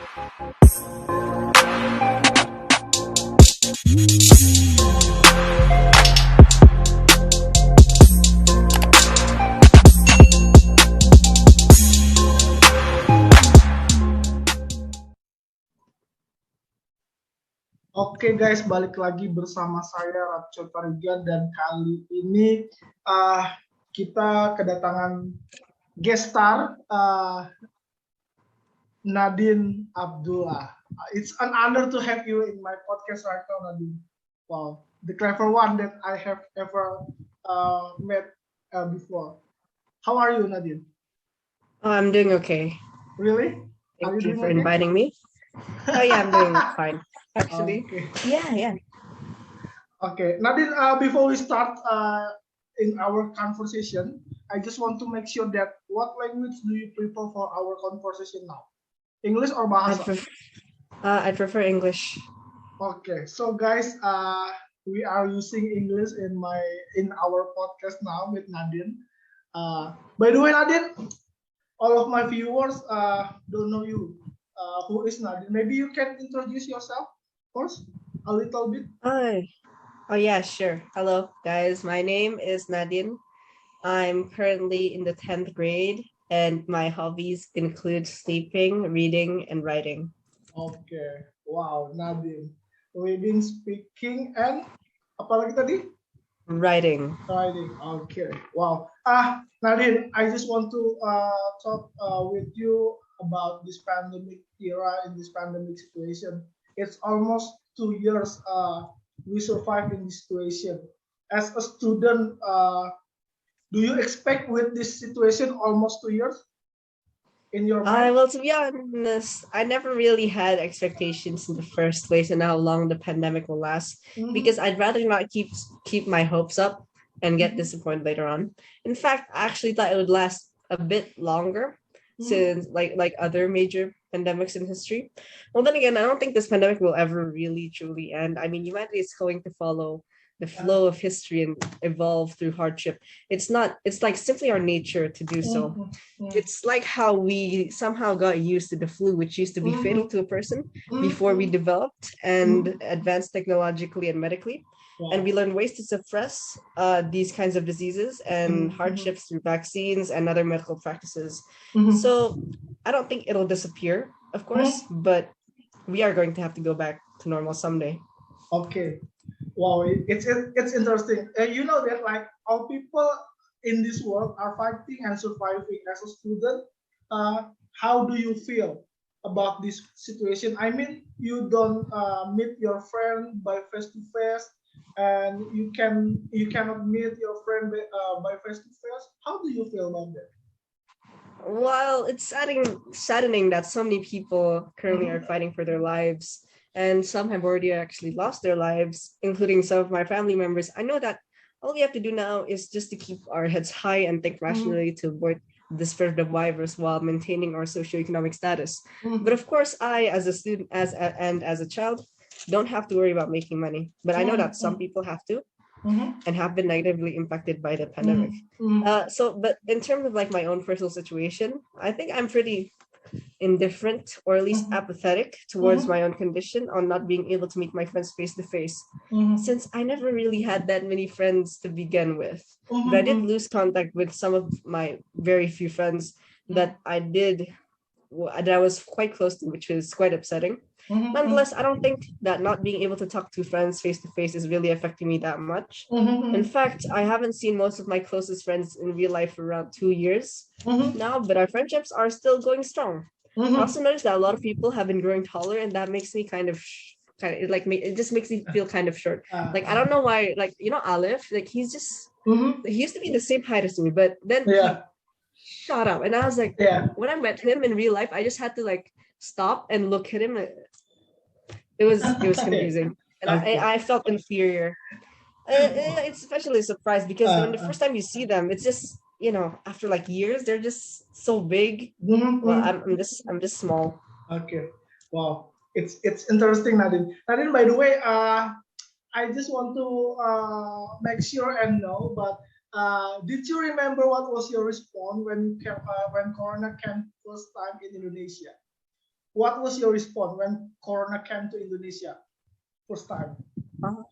Oke guys, balik lagi bersama saya Ratcho Tarigan dan kali ini kita kedatangan guest star Nadine Abdullah. It's an honor to have you in my podcast right now, Nadine. Wow, the clever one that I have ever met before. How are you, Nadine? Oh, I'm doing okay. Really? Are Thank you you doing for okay? inviting me. Oh yeah, I'm doing fine. Actually, Okay. yeah. Okay, Nadine, before we start in our conversation, I just want to make sure that what language do you prefer for our conversation now? English or I'd Bahasa? prefer, I'd prefer English. Okay, so guys, we are using English in our podcast now with Nadine. By the way, Nadine, all of my viewers don't know you. Who is Nadine? Maybe you can introduce yourself first, a little bit. Oh yeah, sure. Hello, guys. My name is Nadine. I'm currently in the 10th grade, and my hobbies include sleeping, reading, and writing. Okay, wow, Nadine. Reading, speaking, and apalagi tadi? Writing. Writing. Okay, wow. Nadine, I just want to talk with you about this pandemic era in this pandemic situation. It's almost 2 years we survived in this situation. As a student, do you expect with this situation almost 2 years in your mind? Well, to be honest, I never really had expectations in the first place and how long the pandemic will last because I'd rather not keep my hopes up and get disappointed later on. In fact, I actually thought it would last a bit longer since like other major pandemics in history. Well, then again, I don't think this pandemic will ever really truly end. I mean, humanity is going to follow the flow of history and evolve through hardship. It's like simply our nature to do so. It's like how we somehow got used to the flu, which used to be fatal to a person before we developed and advanced technologically and medically. And we learned ways to suppress these kinds of diseases and hardships through vaccines and other medical practices. So I don't think it'll disappear, of course, but we are going to have to go back to normal someday. Okay. Wow, it's interesting. You know that like all people in this world are fighting and surviving. As a student, how do you feel about this situation? I mean, you don't meet your friend by face to face, and you cannot meet your friend by face to face. How do you feel about that? Well, it's saddening that so many people currently are fighting for their lives, and some have already actually lost their lives, including some of my family members. I know that all we have to do now is just to keep our heads high and think rationally to avoid the spread of the virus while maintaining our socioeconomic status. But of course, I, as a student, and as a child, don't have to worry about making money. But I know that some people have to, and have been negatively impacted by the pandemic. But in terms of like my own personal situation, I think I'm pretty indifferent or at least apathetic towards my own condition on not being able to meet my friends face to face, since I never really had that many friends to begin with. But I did lose contact with some of my very few friends that I was quite close to, which is quite upsetting. Nonetheless, I don't think that not being able to talk to friends face to face is really affecting me that much. In fact, I haven't seen most of my closest friends in real life for around 2 years now, but our friendships are still going strong. I also noticed that a lot of people have been growing taller, and that makes me it just makes me feel kind of short. Like I don't know why. Like Aleph, like he used to be the same height as me, but then he shot up, and I was like, when I met him in real life, I just had to like stop and look at him. It was confusing, and I felt inferior. It's especially a surprise because when the first time you see them, it's just after like years, they're just so big. Well, I'm just small. Okay. Wow. It's interesting, Nadine. Nadine, by the way, I just want to make sure and know, but did you remember what was your response when Corona came first time in Indonesia? what was your response when Corona came to Indonesia first time? Uh,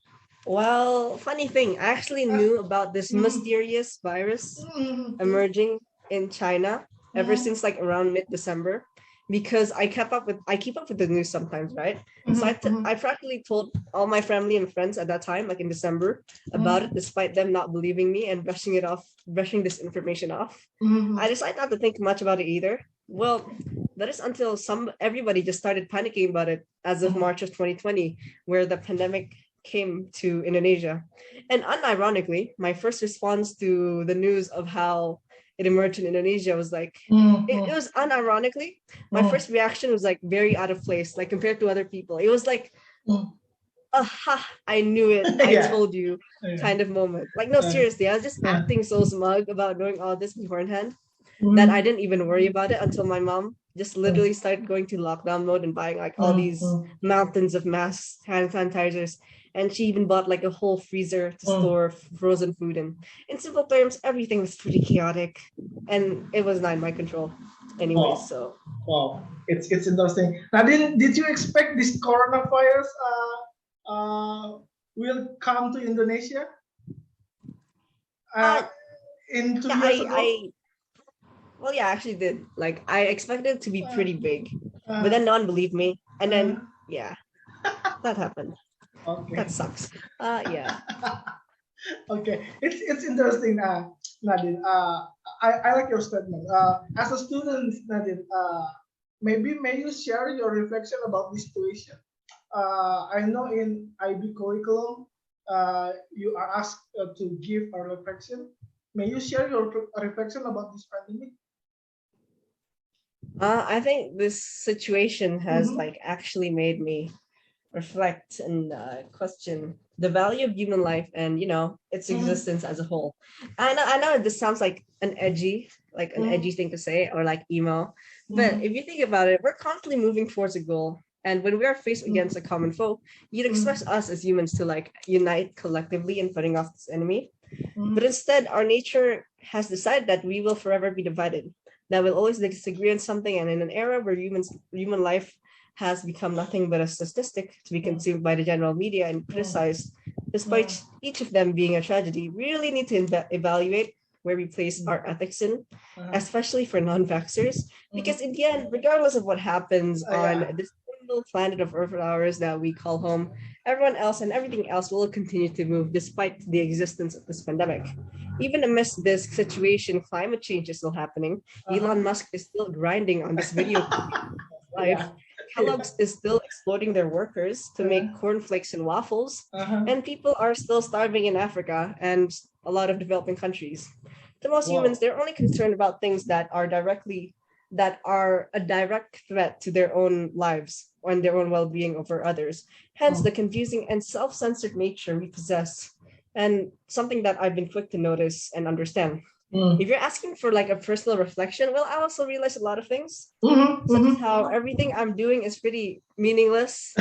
Well, funny thing, I actually Uh, knew about this mm, mysterious virus mm, emerging in China ever mm, since like around mid-December because I keep up with the news sometimes, right? And so mm, I practically told all my family and friends at that time, like in December, about it, mm, despite them not believing me and brushing this information off. I mm, decided not to think much about it either. Well, that is until everybody just started panicking about it as of mm, March of 2020, where the pandemic came to Indonesia. And unironically, my first response to the news of how it emerged in Indonesia was like, mm, it was unironically, my mm, first reaction was like very out of place, like compared to other people. It was like, mm. aha, I knew it, I Yeah. told you Yeah. kind of moment. Like, no, Uh, seriously, I was just uh, acting so smug about knowing all this beforehand that I mm, didn't even worry about it until my mom just literally mm, started going to lockdown mode and buying like all mm, these mm, mountains of mass hand sanitizers. And she even bought like a whole freezer to mm. store frozen food in. In simple terms, everything was pretty chaotic and it was not in my control. Anyways, Wow. so Wow. It's interesting. Nadine, did you expect this coronavirus will come to Indonesia uh uh, in two yeah, years ago? I actually did. Like I expected it to be Uh, pretty big. But uh, then no one believed me. And uh, then yeah, that happened. That okay. sucks. Yeah. Okay, it's interesting, Nadine. I like your statement. As a student, Nadine, maybe may you share your reflection about this situation? I know in IB curriculum, you are asked to give a reflection. May you share your reflection about this pandemic? I think this situation has Mm-hmm. like actually made me reflect and question the value of human life and its Mm-hmm. existence as a whole. I know this sounds like an edgy Mm-hmm. thing to say or like emo, but Mm-hmm. if you think about it, we're constantly moving towards a goal. And when we are faced against a common foe, you'd expect Mm-hmm. us as humans to like unite collectively in fighting off this enemy. But Mm-hmm. instead, our nature has decided that we will forever be divided, that we'll always disagree on something. And in an era where human life has become nothing but a statistic to be consumed by the general media and criticized, despite each of them being a tragedy, we really need to evaluate where we place our ethics in, Uh-huh. especially for non-vaxxers. Because Mm-hmm. in the end, regardless of what happens on Yeah. this little planet of Earth hours that we call home, everyone else and everything else will continue to move despite the existence of this pandemic. Even amidst this situation, climate change is still happening. Uh-huh. Elon Musk is still grinding on this video life. Yeah. Yeah. Kellogg's is still exploiting their workers to make Uh, cornflakes and waffles, uh-huh. and people are still starving in Africa and a lot of developing countries. To most humans, Wow. they're only concerned about things that are a direct threat to their own lives and their own well-being over others. Hence the Oh. confusing and self-censored nature we possess, and something that I've been quick to notice and understand. If Mm. you're asking for like a personal reflection, well, I also realize a lot of things, Mm-hmm. such as Mm-hmm. how everything I'm doing is pretty meaningless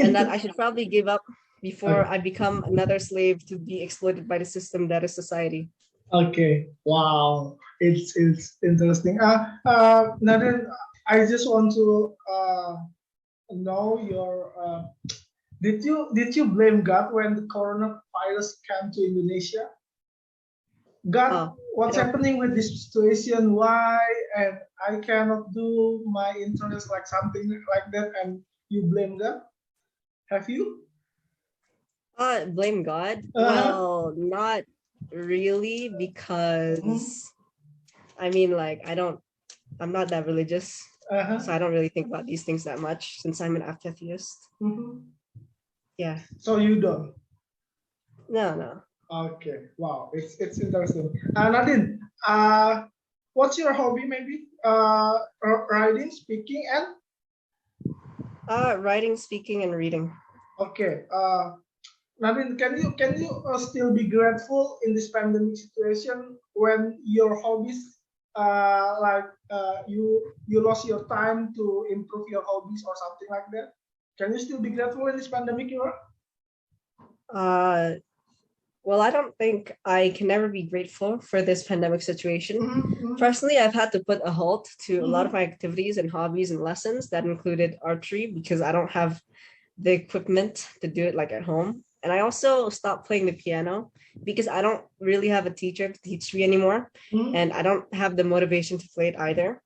and that I should probably give up before Okay. I become another slave to be exploited by the system that is society. Okay. Wow. It's interesting. Nadine, I just want to know your. Did you blame God when the coronavirus came to Indonesia? God, Oh, what's happening with this situation? Why? And I cannot do my interest like something like that, and you blame God? Have you? blame God? Uh-huh. Well, not really, Mm-hmm. because I mean, like, I'm not that religious, Uh-huh. so I don't really think about these things that much since I'm an atheist. Mm-hmm. Yeah, So you don't. no, no. Okay. Wow. It's interesting. Nadine, what's your hobby? Maybe writing, speaking, and Writing, speaking, and reading. okay. Nadine, can you still be grateful in this pandemic situation when your hobbies like you lost your time to improve your hobbies or something like that? Can you still be grateful in this pandemic era? Uh, Well, I don't think I can ever be grateful for this pandemic situation. Mm-hmm. Personally, I've had to put a halt to a lot of Mm-hmm. my activities and hobbies and lessons that included archery because I don't have the equipment to do it like at home. And I also stopped playing the piano because I don't really have a teacher to teach me anymore. Mm-hmm. And I don't have the motivation to play it either.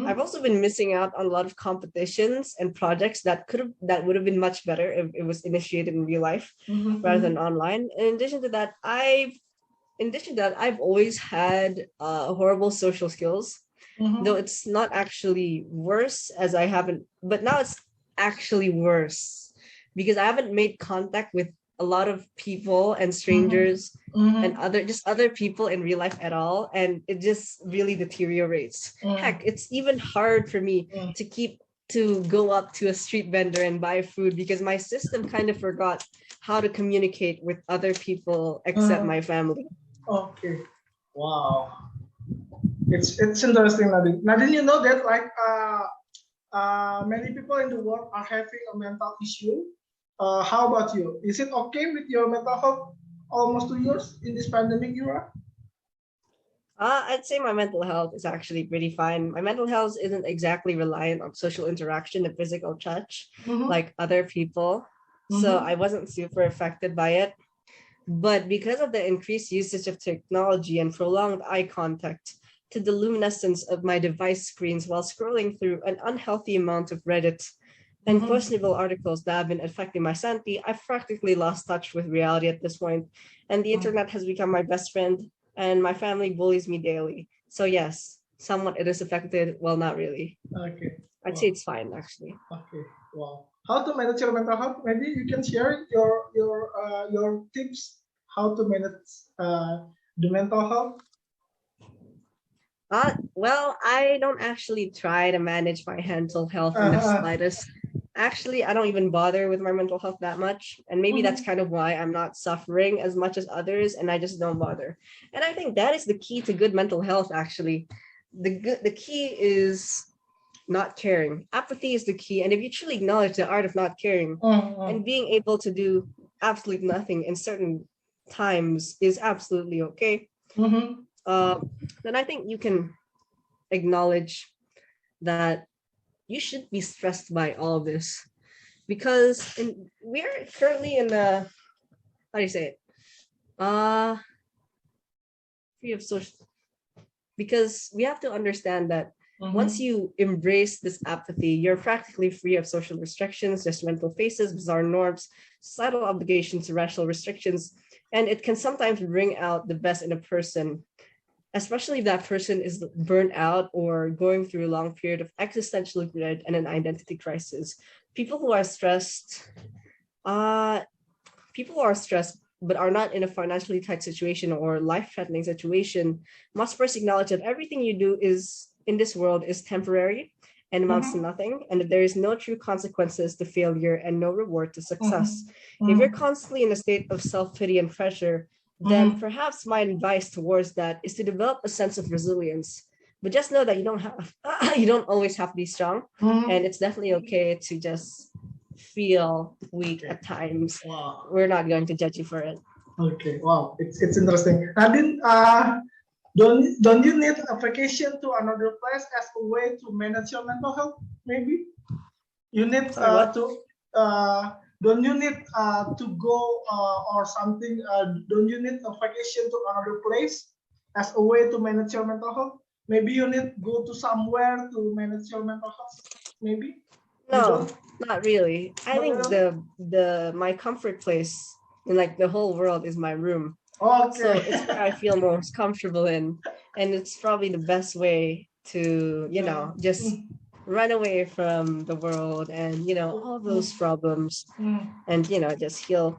I've Mm-hmm. also been missing out on a lot of competitions and projects that would have been much better if it was initiated in real life rather Mm-hmm. than online. In addition to that, I've always had horrible social skills, though Mm-hmm. it's not actually worse as I haven't, but now it's actually worse because I haven't made contact with a lot of people and Mm-hmm. strangers and Mm-hmm. other people in real life at all. And it just really deteriorates. Heck, Mm-hmm. it's even hard for me to go up to a street vendor and buy food because my system kind of forgot how to communicate with other people except Mm-hmm. my family. Okay. Wow. It's interesting, Nadine. Nadine, you know that like many people in the world are having a mental issue. How about you? Is it okay with your mental health almost 2 years in this pandemic era? I'd say my mental health is actually pretty fine. My mental health isn't exactly reliant on social interaction and physical touch Mm-hmm. like other people. So I Mm-hmm. wasn't super affected by it. But because of the increased usage of technology and prolonged eye contact to the luminescence of my device screens while scrolling through an unhealthy amount of Reddit and Mm-hmm. questionable articles that have been affecting my sanity, I've practically lost touch with reality at this point, and the internet has become my best friend, and my family bullies me daily. So yes, somewhat it is affected. Well, not really. Okay. I'd say Wow. it's fine actually. Okay. Wow. How to manage your mental health? Maybe you can share your tips how to manage the mental health. Well, I don't actually try to manage my mental health in the Uh, slightest. Actually, I don't even bother with my mental health that much. And maybe that's mhm. kind of why I'm not suffering as much as others and I just don't bother. And I think that is the key to good mental health actually. The key is not caring. Apathy is the key. And if you truly acknowledge the art of not caring and Mm-hmm. being able to do absolutely nothing in certain times is absolutely okay, Mm-hmm. uh, then I think you can acknowledge that you should be stressed by all this because we're currently in the how do you say it? Uh free of social because we have to understand that once Mm-hmm. you embrace this apathy, you're practically free of social restrictions, judgmental faces, bizarre norms, societal obligations, irrational restrictions, and it can sometimes bring out the best in a person, especially if that person is burnt out or going through a long period of existential dread and an identity crisis. People who are stressed, uh, people who are stressed but are not in a financially tight situation or life-threatening situation must first acknowledge that everything you do is in this world is temporary and amounts to Mm-hmm. nothing, and that there is no true consequences to failure and no reward to success. If you're Mm-hmm. constantly in a state of self-pity and pressure, then Mm-hmm. perhaps my advice towards that is to develop a sense of resilience. But just know that you don't have you don't always have to be strong, and Mm-hmm. it's definitely okay to just feel weak Okay. at times. Wow. We're not going to judge you for it. Okay. Wow. It's interesting. Nadine, don't you need a vacation to another place as a way to manage your mental health? Maybe you need Sorry, what? to. Don't you need to go or something? Don't you need a vacation to another place as a way to manage your mental health? Maybe you need go to somewhere to manage your mental health. Maybe you No, don't. not really. I Not think really. the my comfort place in like the whole world is my room. So Okay. it's where I feel most comfortable in, and it's probably the best way to, just Mm, run away from the world and, all those mm, problems mm. and, just heal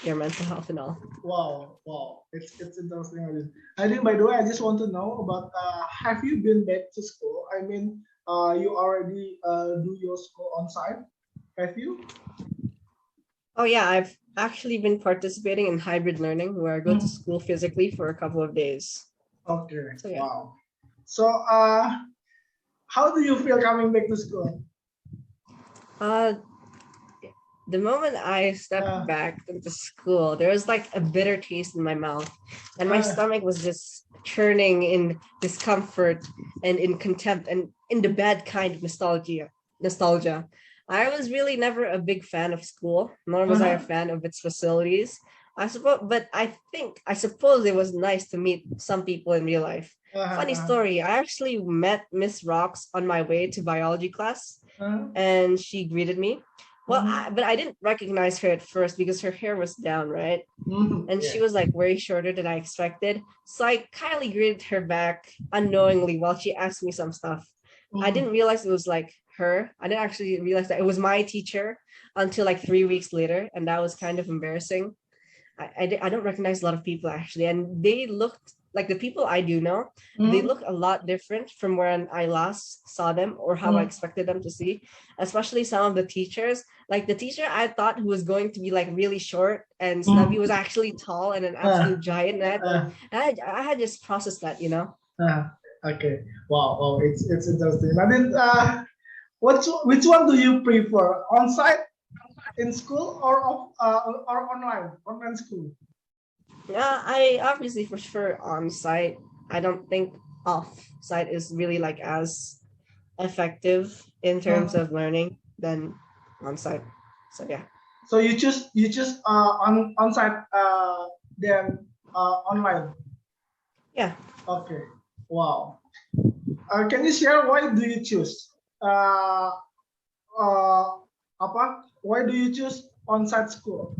your mental health and all. Wow, wow, it's interesting. I think, by the way, I just want to know about. Have you been back to school? I mean, you already do your school on site. Have you? Oh yeah, I've actually been participating in hybrid learning where I go to Mm. school physically for a couple of days. Okay. So yeah. Wow. So, how do you feel coming back to school? Uh The moment I stepped Uh, back into school, there was like a bitter taste in my mouth, and my uh, stomach was just churning in discomfort and in contempt and in the bad kind of nostalgia. Nostalgia. I was really never a big fan of school, nor was I a uh, fan of its facilities. I suppose, but I suppose it was nice to meet some people in real life. Funny uh, story, I actually met Miss Rocks on my way to biology class, uh, and she greeted me. Well, mhm, but I didn't recognize her at first because her hair was down, right? And yeah. she was like way shorter than I expected. So I kindly greeted her back unknowingly while she asked me some stuff. I Mhm. didn't realize it was like her. I didn't actually realize that it was my teacher until like 3 weeks later, and that was kind of embarrassing. I don't recognize a lot of people actually, and they looked like the people I do know. They Mhm. look a lot different from when I last saw them or how I Mhm. expected them to see. Especially some of the teachers. Like the teacher I thought who was going to be like really short and snubby Mhm. was actually tall and an Uh, absolute giant. uh, I had just processed that, you know. okay. Wow. Oh, it's interesting. I mean, which one do you prefer? On-site in school or online school? Yeah, I obviously prefer on site. I don't think off site is really like as effective in terms Uh, of learning than on site. So yeah. so you choose on-site then online. Yeah. Okay. Wow. Can you share why do you choose? Uh, uh, apa? Why do you choose on-site school?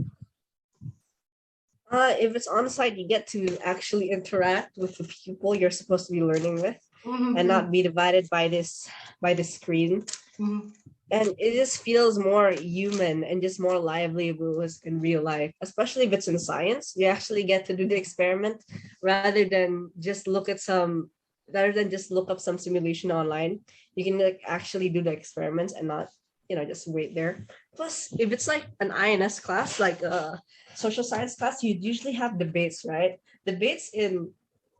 If it's on site, you get to actually interact with the people you're supposed to be learning with and Mhm. not be divided by the screen. Mhm. And it just feels more human and just more lively if it was in real life, especially if it's in science. You actually get to do the experiment rather than just look up some simulation online. You can like actually do the experiments and not, just wait there. Plus, if it's like an INS class, like a social science class, you'd usually have debates, right? Debates in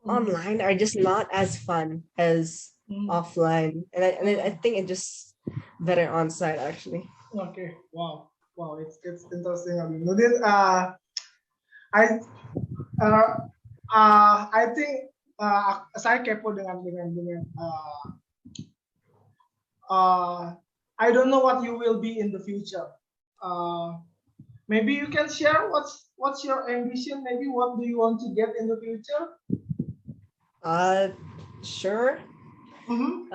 Mhm. online are just not as fun as Mhm. offline. And I Mhm. think it just better on site actually. Okay. Wow. Wow. It's interesting. Nadine, I uh, I think saya kepo dengan uh, I don't know what you will be in the future. Uh, maybe you can share what's your ambition. Maybe what do you want to get in the future? Uh sure. Mm-hmm.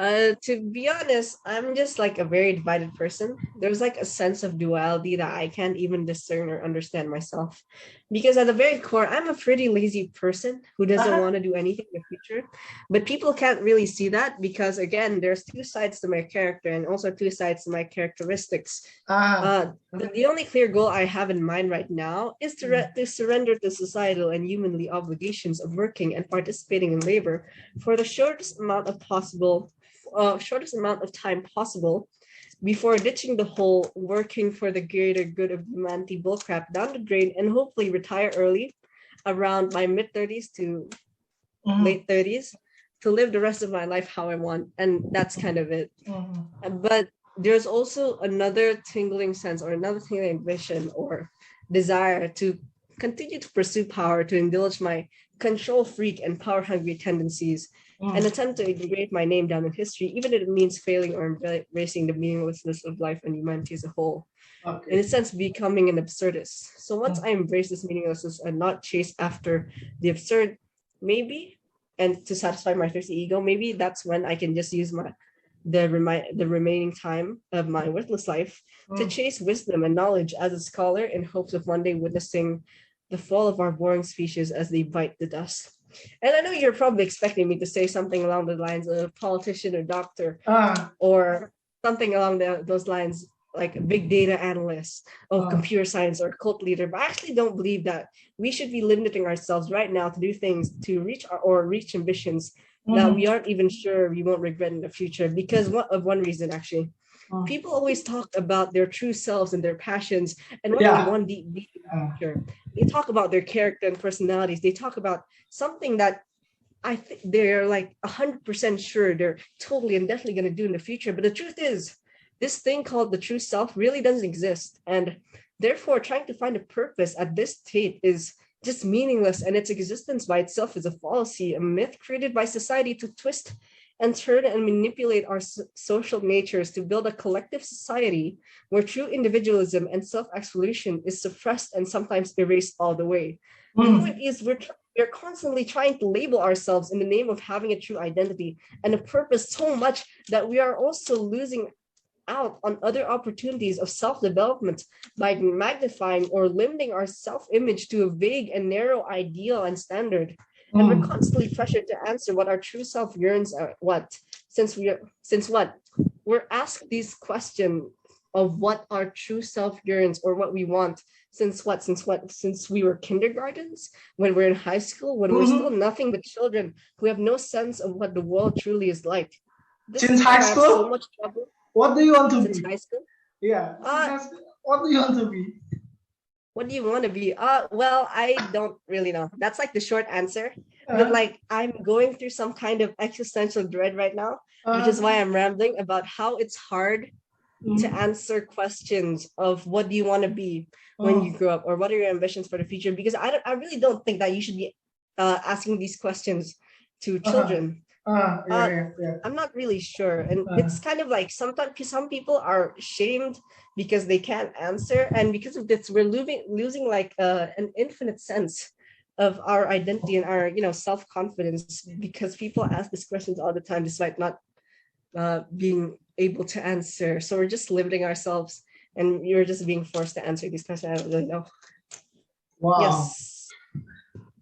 To be honest, I'm just like a very divided person. There's like a sense of duality that I can't even discern or understand myself. Because at the very core, I'm a pretty lazy person who doesn't Uh-huh. want to do anything in the future. But people can't really see that because, again, there's two sides to my character and also two sides to my characteristics. Ah. The only clear goal I have in mind right now is to surrender to societal and humanly obligations of working and participating in labor for the shortest amount of time possible before ditching the whole working for the greater good of humanity bullcrap down the drain and hopefully retire early around my mid 30s to Mm-hmm. late 30s to live the rest of my life how I want. And that's kind of it. Mm-hmm. But there's also another tingling sense or another tingling vision or desire to continue to pursue power, to indulge my control freak and power hungry tendencies, and Mm. attempt to integrate my name down in history, even if it means failing or embracing the meaninglessness of life and humanity as a whole. In a Okay. sense, becoming an absurdist. So once Mm. I embrace this meaninglessness and not chase after the absurd, maybe, and to satisfy my thirsty ego, maybe that's when I can just use the remaining time of my worthless life to Mm. chase wisdom and knowledge as a scholar in hopes of one day witnessing the fall of our boring species as they bite the dust. And I know you're probably expecting me to say something along the lines of politician or doctor Ah. or something along those lines, like a big data analyst or Ah. computer science or cult leader. But I actually don't believe that we should be limiting ourselves right now to do things to reach ambitions that Mm-hmm. we aren't even sure we won't regret in the future because one reason actually. Mm. People always talk about their true selves and their passions and what they Yeah. want deep in the Ah. future. They talk about their character and personalities. They talk about something that I think they're like 100% sure they're totally and definitely going to do in the future. But the truth is, this thing called the true self really doesn't exist. And Therefore, trying to find a purpose at this state is just meaningless, and its existence by itself is a fallacy, a myth created by society to twist and turn and manipulate our social natures to build a collective society where true individualism and self-exploration is suppressed and sometimes erased all the way. The point is, we're constantly trying to label ourselves in the name of having a true identity and a purpose so much that we are also losing out on other opportunities of self-development by magnifying or limiting our self-image to a vague and narrow ideal and standard. And we're constantly pressured to answer what our true self yearns at since what? We're asked these questions of what our true self yearns or what we want since we were kindergartens, when we're in high school, when we're still nothing but children who have no sense of what the world truly is like. Since high school? So much trouble. What do you want to be? High school? Yeah. What do you want to be? What do you want to be? Well, I don't really know. That's like the short answer. But like I'm going through some kind of existential dread right now, which is why I'm rambling about how it's hard to answer questions of what do you want to be when you grow up, or what are your ambitions for the future? Because I really don't think that you should be asking these questions to children. I'm not really sure, and it's kind of like sometimes some people are shamed because they can't answer, and because of this we're losing like an infinite sense of our identity and our self-confidence, because people ask these questions all the time despite not being able to answer. So we're just limiting ourselves, and you're just being forced to answer these questions. I don't really know. Wow. Yes.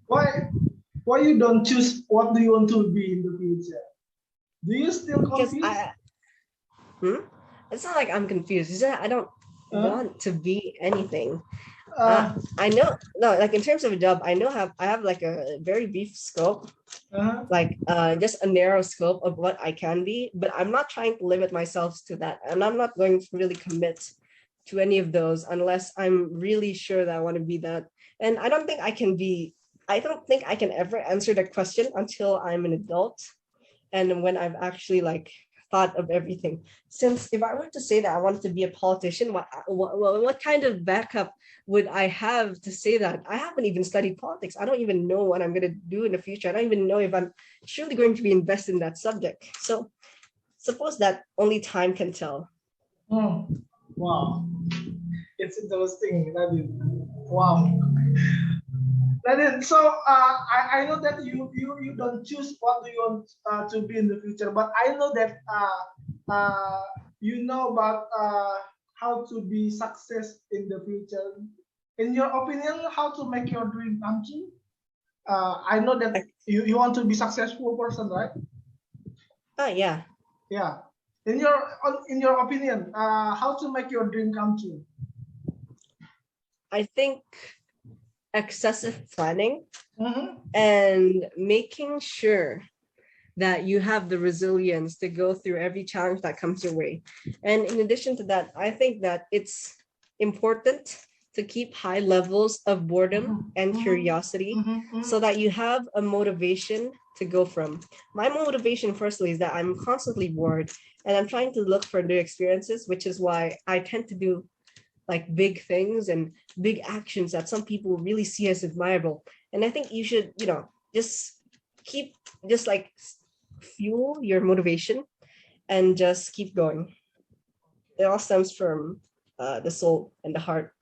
Why you don't choose what do you want to be in the future? Do you still confused? It's not like I'm confused. It's that I don't want to be anything. I know, no, like in terms of a job, I have like a very brief scope, like just a narrow scope of what I can be, but I'm not trying to limit myself to that, and I'm not going to really commit to any of those unless I'm really sure that I want to be that. And I don't think I can ever answer that question until I'm an adult, and when I've actually like thought of everything. Since if I were to say that I wanted to be a politician, what kind of backup would I have to say that? I haven't even studied politics. I don't even know what I'm going to do in the future. I don't even know if I'm truly going to be invested in that subject. So suppose that only time can tell. Wow, it's interesting, Nadine. Wow. Nadine, so I know that you don't choose what do you want to be in the future, but I know that you know about how to be success in the future. In your opinion, how to make your dream come true? I know that you want to be successful person, right? Yeah. Yeah. In your opinion, how to make your dream come true? I think excessive planning and making sure that you have the resilience to go through every challenge that comes your way. And in addition to that, I think that it's important to keep high levels of boredom and curiosity so that you have a motivation to go from. My motivation firstly is that I'm constantly bored and I'm trying to look for new experiences, which is why I tend to do like big things and big actions that some people really see as admirable. And I think you should, just like fuel your motivation and just keep going. It all stems from the soul and the heart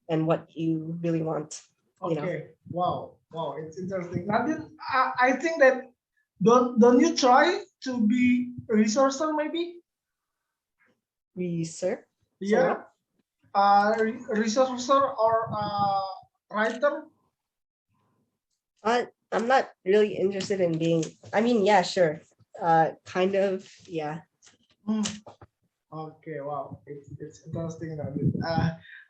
and what you really want. Okay. Wow, it's interesting. Nadine, I think that don't you try to be a resourcer maybe? Research? Yeah. Resourcer or writer? I'm not really interested in being. I mean, yeah, sure. Kind of, yeah. Okay, wow, it's interesting, Nadine.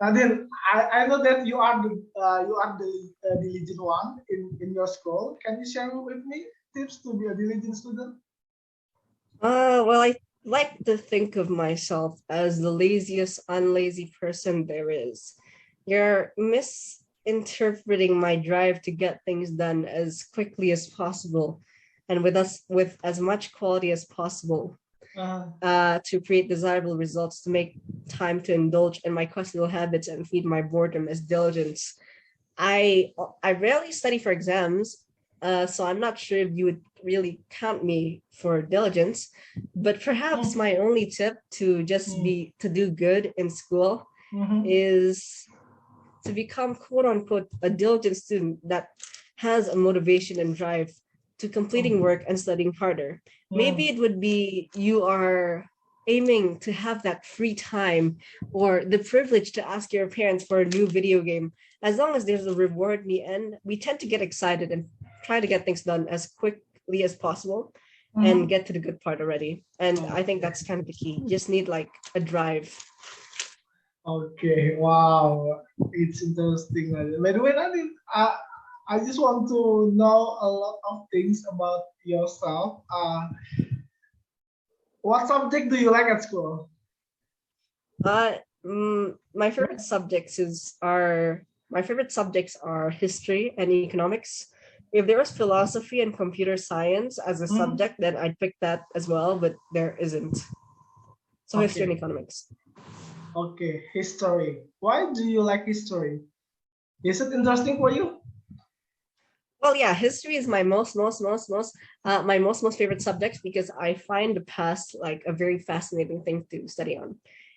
Nadine, I know that you are the diligent one in your school. Can you share with me tips to be a diligent student? Well, I like to think of myself as the laziest unlazy person there is. You're misinterpreting my drive to get things done as quickly as possible and with as much quality as possible. to create desirable results, to make time to indulge in my questionable habits and feed my boredom as diligence. I rarely study for exams, so I'm not sure if you would really count me for diligence. But perhaps my only tip to just be to do good in school is to become quote unquote a diligent student that has a motivation and drive to completing work and studying harder. Maybe it would be you are aiming to have that free time or the privilege to ask your parents for a new video game. As long as there's a reward in the end, we tend to get excited and try to get things done as quickly as possible and get to the good part already. And I think that's kind of the key. You just need like a drive. Okay, wow, it's interesting. By the way, Nadine, I just want to know a lot of things about yourself. What subject do you like at school? My favorite subjects are history and economics. If there was philosophy and computer science as a subject, then I'd pick that as well, but there isn't. So history and economics. Okay, history. Why do you like history? Is it interesting for you? Well, yeah, history is my most favorite subject because I find the past like a very fascinating thing to study on.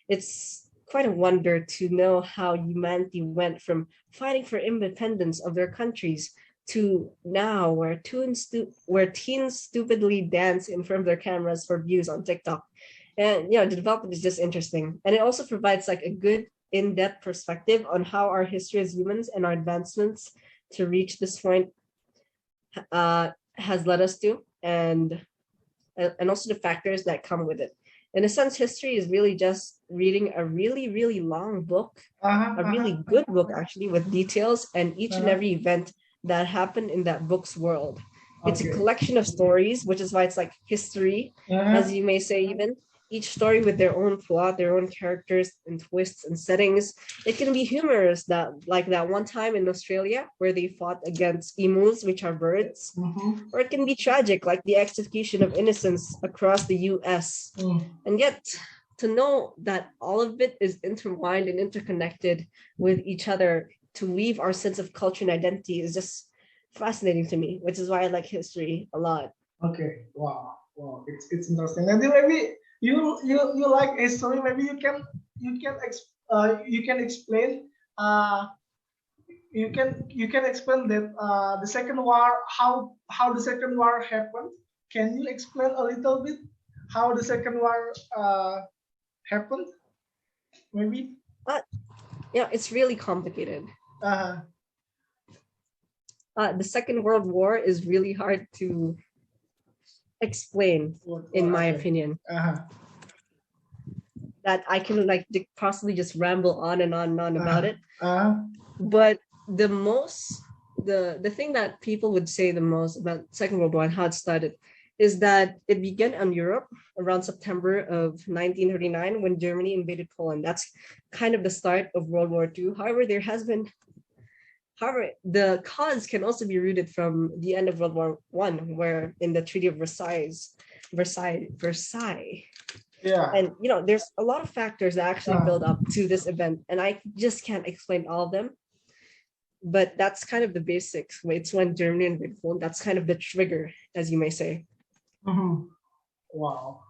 It's quite a wonder to know how humanity went from fighting for independence of their countries to now where teens stupidly dance in front of their cameras for views on TikTok. And the development is just interesting. And it also provides like a good in-depth perspective on how our history as humans and our advancements to reach this point has led us to, and also the factors that come with it. In a sense, history is really just reading a really, really long book, a really good book actually, with details and each and every event that happened in that book's world. It's a collection of stories, which is why it's like history, as you may say, even each story with their own plot, their own characters and twists and settings. It can be humorous, that like that one time in Australia where they fought against emus, which are birds, or it can be tragic, like the execution of innocents across the US. And yet, to know that all of it is intertwined and interconnected with each other to weave our sense of culture and identity is just fascinating to me, which is why I like history a lot. Okay, wow, it's interesting. And then maybe you like history. Maybe you can explain. You can explain that the second war, how the second war happened. Can you explain a little bit how the second war happened? Maybe. It's really complicated. The Second World War is really hard to explain, in my opinion. That I can like possibly just ramble on and on and on about it. But the thing that people would say the most about Second World War and how it started is that it began in Europe around September of 1939 when Germany invaded Poland. That's kind of the start of World War II. However, the cause can also be rooted from the end of World War I, where in the Treaty of Versailles. Yeah. And there's a lot of factors that actually build up to this event, and I just can't explain all of them. But that's kind of the basics. It's when Germany invaded Poland. That's kind of the trigger, as you may say. Wow.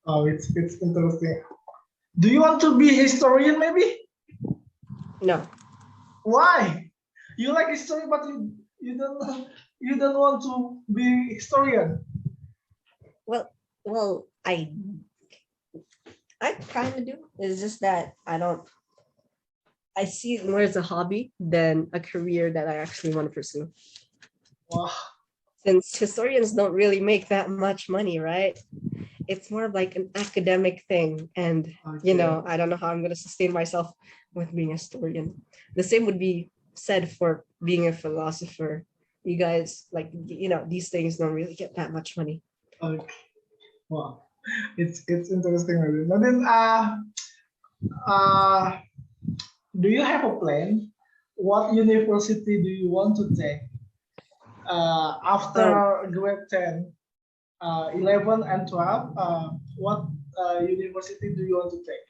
Oh, it's interesting. Do you want to be a historian, maybe? No. Why? You like history, but you don't want to be historian. Well, I kind of do. It's just that I see it more as a hobby than a career that I actually want to pursue. Wow. Since historians don't really make that much money, right? It's more of like an academic thing. And, I don't know how I'm going to sustain myself with being a historian. The same would be said for being a philosopher. You guys, these things don't really get that much money. Okay. Wow. It's interesting. But then, do you have a plan? What university do you want to take after grade 10? 11 and 12. What university do you want to take?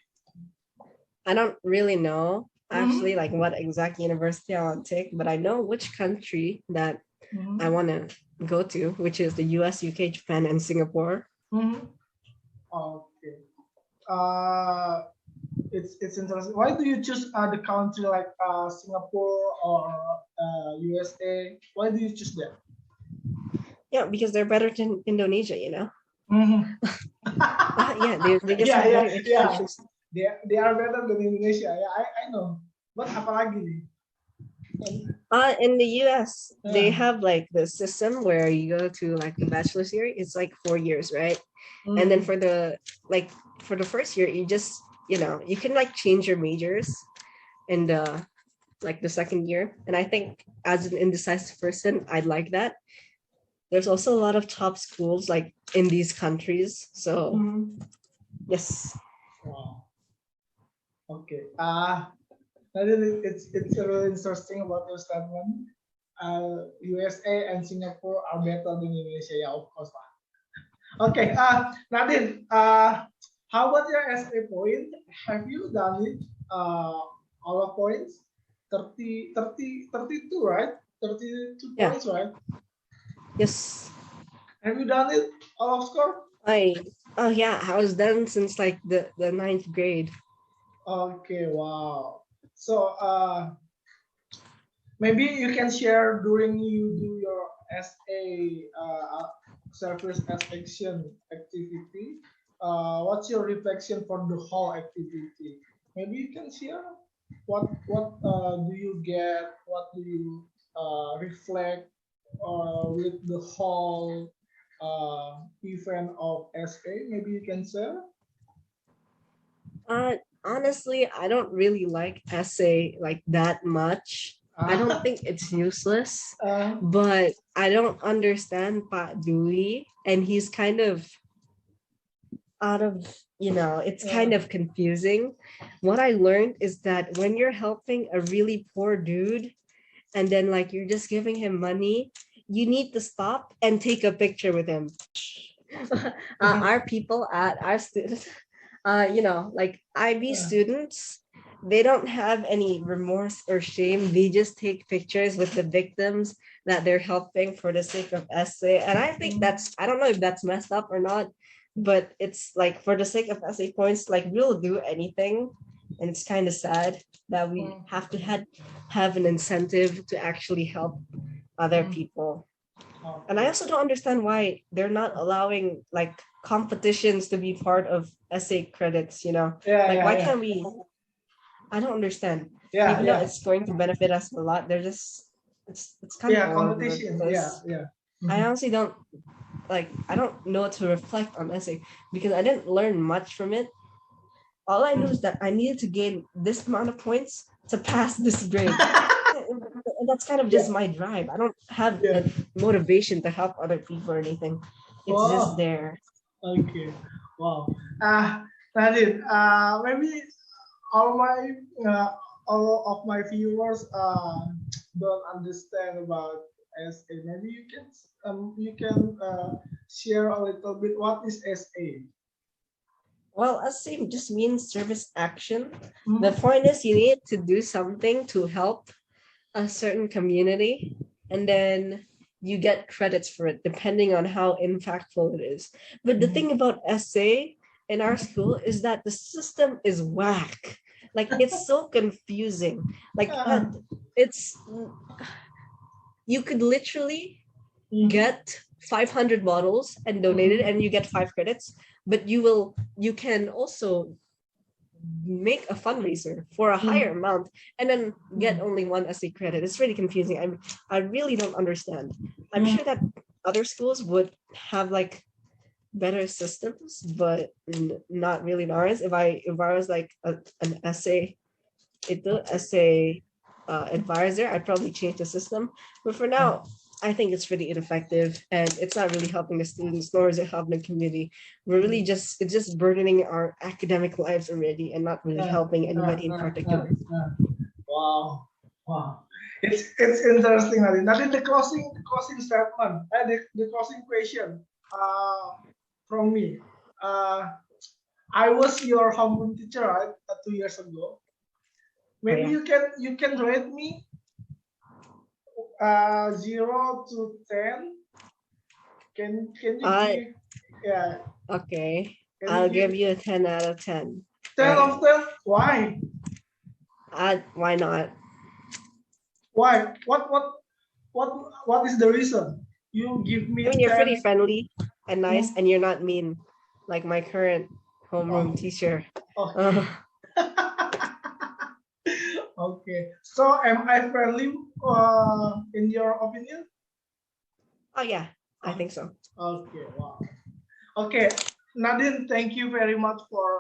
I don't really know actually Mhm. like what exact university I want to take, but I know which country that I Mhm. want to go to, which is the US, UK, Japan, and Singapore. Mhm. Okay. Uh, it's interesting. Why do you choose the country like Singapore or USA? Why do you choose that? Yeah, because they're better than Indonesia, you know? Mhm. Yeah, they just Yeah, have yeah, better yeah. education. They are better than Indonesia. Yeah, I know. But apalagi nih? In the US, they Yeah. have like the system where you go to like the bachelor's year. It's like 4 years, right? And then Mm. like for the first year, you just you can like change your majors in the like the second year. And I think as an indecisive person, I'd like that. There's also a lot of top schools like in these countries. So Mm. yes. Wow. Okay. It's really interesting about your statement. USA and Singapore are better than Indonesia. Yeah, of course. Okay. Nadine. How about your essay point? Have you done it? All of points? 32, right? 32 Yeah. points, right? Yes. Have you done it? All of score? I oh yeah, I was done since like the ninth grade. Okay, wow. So maybe you can share during you do your SA service as action activity. What's your reflection for the whole activity? Maybe you can share what do you get? What do you reflect with the whole event of SA? Maybe you can share. Honestly, I don't really like essay like that much. I don't Uh, think it's useless, uh, but I don't understand Pak Dewey, and he's kind of out of, it's uh, kind of confusing. What I learned is that when you're helping a really poor dude and then like you're just giving him money, you need to stop and take a picture with him. Our people at our students, like IB students, they don't have any remorse or shame. They just take pictures with the victims that they're helping for the sake of essay. And I think I don't know if that's messed up or not, but it's like for the sake of essay points, like we'll do anything. And it's kind of sad that we have to have an incentive to actually help other people. And I okay. also don't understand why they're not allowing like competitions to be part of essay credits, Yeah, like yeah, why yeah. can't we? I don't understand. Yeah, Even though yeah. it's going to benefit us a lot, they're just it's kind of Yeah, over competition. Yeah, because yeah. I Mhm. honestly don't I don't know what to reflect on essay because I didn't learn much from it. All I knew is that I needed to gain this amount of points to pass this grade. And that's kind of just Yeah, my drive. I don't have yeah. a motivation to help other people or anything. It's just Oh, there. okay. Wow. Nadine, maybe all my uh, all of my viewers don't understand about SA. Maybe you can share a little bit what is SA. Well, essay just means service action. The Mm-hmm. point is you need to do something to help a certain community, and then you get credits for it depending on how impactful it is. But the thing about essay in our school is that the system is whack. Like it's so confusing. Like it's you could literally Mm-hmm. get 500 bottles and donate it Mm-hmm. and you get 5 credits, but you can also make a fundraiser for a higher amount and then get only one essay credit. It's really confusing. I really don't understand. I'm Mm-hmm. sure that other schools would have like better systems, but not really in ours. If I was like an essay advisor, I'd probably change the system. But for now, I think it's pretty ineffective and it's not really helping the students, nor is it helping the community. It's just burdening our academic lives already and not really helping anybody in particular. Wow, wow. It's interesting, Nadine. Nadine, the closing statement, the closing question. uh, from me. Uh, I was your homeroom teacher, right? 2 years ago. Oh Maybe yeah. you can rate me 0 to 10. Can you Uh, give, yeah, okay. can you I'll give give you a 10 out of 10. 10 Right. of 10? Why? Why not? Why? What is the reason? You give I me mean, you're pretty 10. friendly and nice, Mm, and you're not mean like my current homeroom oh, teacher. okay. Okay. So am I friendly in your opinion? Oh yeah, I Oh, think so. okay. Wow. Okay. Nadine, thank you very much for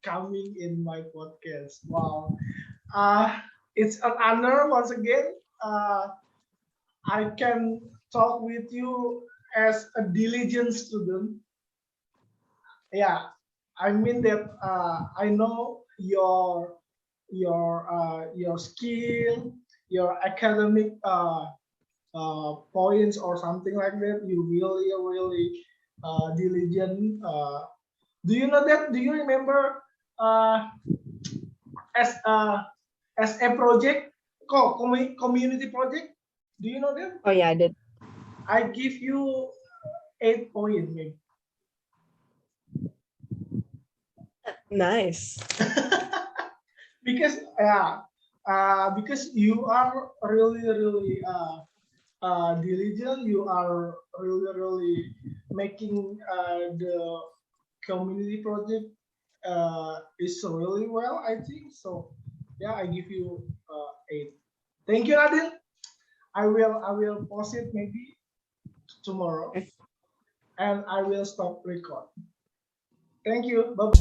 coming in my podcast. Wow. Uh, it's an honor once again. I can talk with you as a diligent student. Yeah, I mean that I know your skill, your academic points or something like that. You really diligent. Do you know that? Do you remember uh, as a as a project, community project? Do you know that? Oh yeah, I did. I give you 8 points, maybe. Nice. Because because you are really diligent. You are really making the community project is really well, I think so. Yeah, I give you 8. Thank you, Nadine. I will post it maybe tomorrow, and I will stop record. Thank you. Bye.